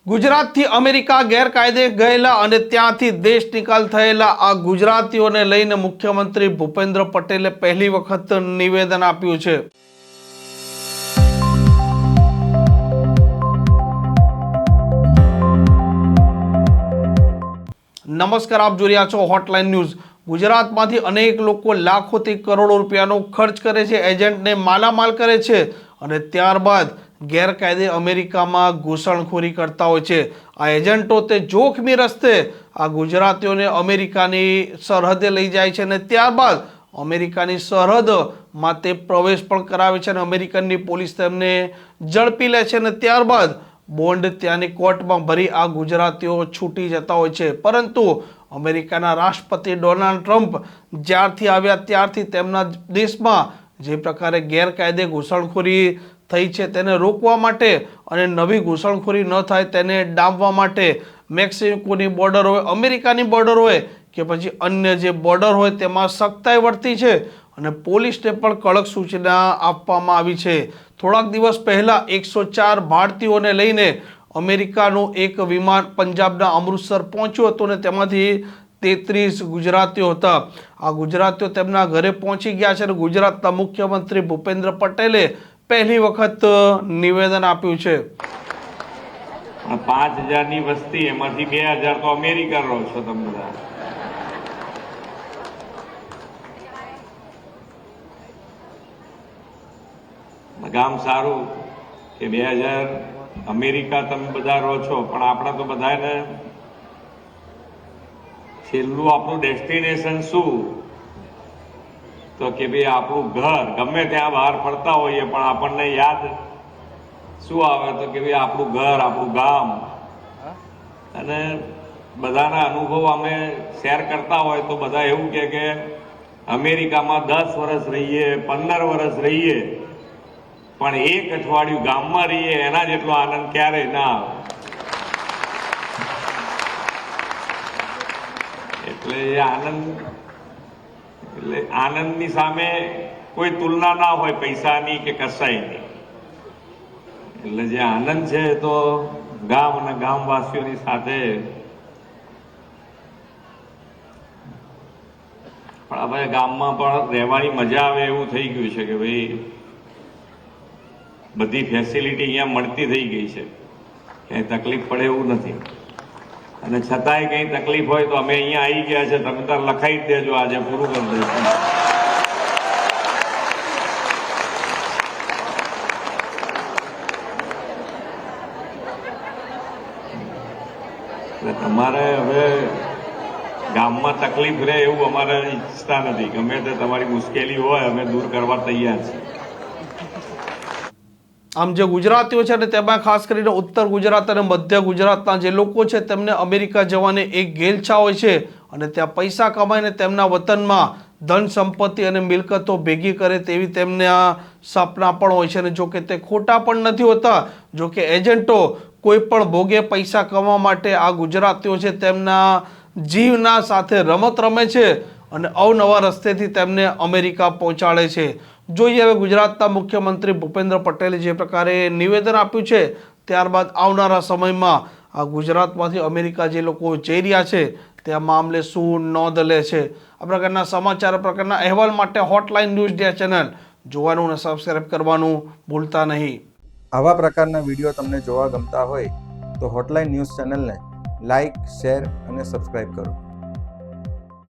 ગુજરાતથી અમેરિકા ગેરકાયદે ગયેલા અને ત્યાંથી દેશ નિકાલ થયેલા આ ગુજરાતીઓને લઈને મુખ્યમંત્રી ભૂપેન્દ્ર પટેલે પહેલી વખત નિવેદન આપ્યું છે। નમસ્કાર, આપ જોઈ રહ્યા છો હોટલાઇન ન્યૂઝ। ગુજરાતમાંથી અનેક લોકો લાખોથી કરોડો રૂપિયાનો ખર્ચ કરે છે, એજન્ટને માલામાલ કરે છે અને ત્યારબાદ ગેરકાયદે અમેરિકામાં ઘૂસણખોરી કરતા હોય છે। આ એજન્ટો તે જોખમી રસ્તે આ ગુજરાતીઓને અમેરિકાની સરહદે લઈ જાય છે અને ત્યારબાદ અમેરિકાની સરહદમાં તે પ્રવેશ પણ કરાવે છે અને અમેરિકનની પોલીસ તેમને ઝડપી લે છે અને ત્યારબાદ બોન્ડ ત્યાંની કોર્ટમાં ભરી આ ગુજરાતીઓ છૂટી જતા હોય છે। પરંતુ અમેરિકાના રાષ્ટ્રપતિ ડોનાલ્ડ ટ્રમ્પ જ્યારથી આવ્યા ત્યારથી તેમના દેશમાં જે પ્રકારે ગેરકાયદે ઘૂસણખોરી થઈ છે તેને રોકવા માટે અને નવી ઘૂસણખોરી ન થાય તેને ડામવા માટે મેક્સિકોની બોર્ડર હોય, અમેરિકાની બોર્ડર હોય કે પછી અન્ય જે બોર્ડર હોય તેમાં સખ્તાઈ વર્તી છે અને પોલીસને પણ કડક સૂચના આપવામાં આવી છે। થોડાક દિવસ પહેલાં 104 ભારતીયોને લઈને અમેરિકાનું એક વિમાન પંજાબના અમૃતસર પહોંચ્યું હતું અને તેમાંથી 33 ગુજરાતીઓ હતા। આ ગુજરાતીઓ તેમના ઘરે પહોંચી ગયા છે અને ગુજરાતના મુખ્યમંત્રી ભૂપેન્દ્ર પટેલે પહેલી વખત નિવેદન આપ્યું છે। 5000ની વસ્તી, એમાંથી 2000 તો અમેરિકા રહો છો તમે બધા। ગામ સારું કે 2000 અમેરિકા તમે બધા રહો છો, પણ આપણા તો બધાને છેલ્લું આપણું ડેસ્ટિનેશન શું? તો કે ભાઈ આપણું ઘર। ગમે ત્યાં બહાર ફરતા હોઈએ પણ આપણને યાદ શું આવે? તો કે ભાઈ આપણું ઘર, આપણું ગામ। અને બધાના અનુભવ અમે શેર કરતા હોય તો બધા એવું કે અમેરિકામાં 10 વર્ષ રહીએ, 15 વર્ષ રહીએ, પણ એક અઠવાડિયું ગામમાં રહીએ એના જેટલો આનંદ ક્યારેય ના આવે। એટલે એ આનંદની સામે કોઈ તુલના ના હોય પૈસાની કે કશાયની। એટલે જે આનંદ છે તો ગામ અને ગામવાસીઓની સાથે। પણ હવે ગામમાં પણ રહેવાની મજા આવે એવું થઈ ગયું છે કે ભાઈ બધી ફેસિલિટી અહીંયા મળતી થઈ ગઈ છે, ક્યાંય તકલીફ પડે એવું નથી। અને છતાંય કંઈ તકલીફ હોય તો અમે અહીંયા આવી ગયા છે, તમે તાર લખાઈ જ દેજો, આજે પૂરું કરી દઈશું। એટલે તમારે હવે ગામમાં તકલીફ રહે એવું અમારે ઈચ્છતા નથી। ગમે તે તમારી મુશ્કેલી હોય અમે દૂર કરવા તૈયાર છીએ। આમ જે ગુજરાતીઓ છે ને તેમાં ખાસ કરીને ઉત્તર ગુજરાત અને મધ્ય ગુજરાતના જે લોકો છે તેમને અમેરિકા જવાની એક ઘેલછા હોય છે અને ત્યાં પૈસા કમાઈને તેમના વતનમાં ધન સંપત્તિ અને મિલકતો ભેગી કરે તેવી તેમના સપના પણ હોય છે અને જો કે તે ખોટા પણ નથી હોતા। જો કે એજન્ટો કોઈ પણ ભોગે પૈસા કમાવા માટે આ ગુજરાતીઓ છે તેમના જીવના સાથે રમત રમે છે અને અવનવા રસ્તેથી તેમને અમેરિકા પહોંચાડે છે। જોઈએ હવે ગુજરાતના મુખ્યમંત્રી ભૂપેન્દ્ર પટેલે જે પ્રકારે નિવેદન આપ્યું છે ત્યારબાદ આવનારા સમયમાં આ ગુજરાતમાંથી અમેરિકા જે લોકો જઈ રહ્યા છે તે આ મામલે શું નોંધ લે છે। આ પ્રકારના સમાચાર, આ પ્રકારના અહેવાલ માટે હોટલાઇન ન્યૂઝ ચેનલ જોવાનું અને સબસ્ક્રાઇબ કરવાનું ભૂલતા નહીં। આવા પ્રકારના વિડીયો તમને જોવા ગમતા હોય તો હોટલાઇન ન્યૂઝ ચેનલને લાઇક, શેર અને સબસ્ક્રાઇબ કરો।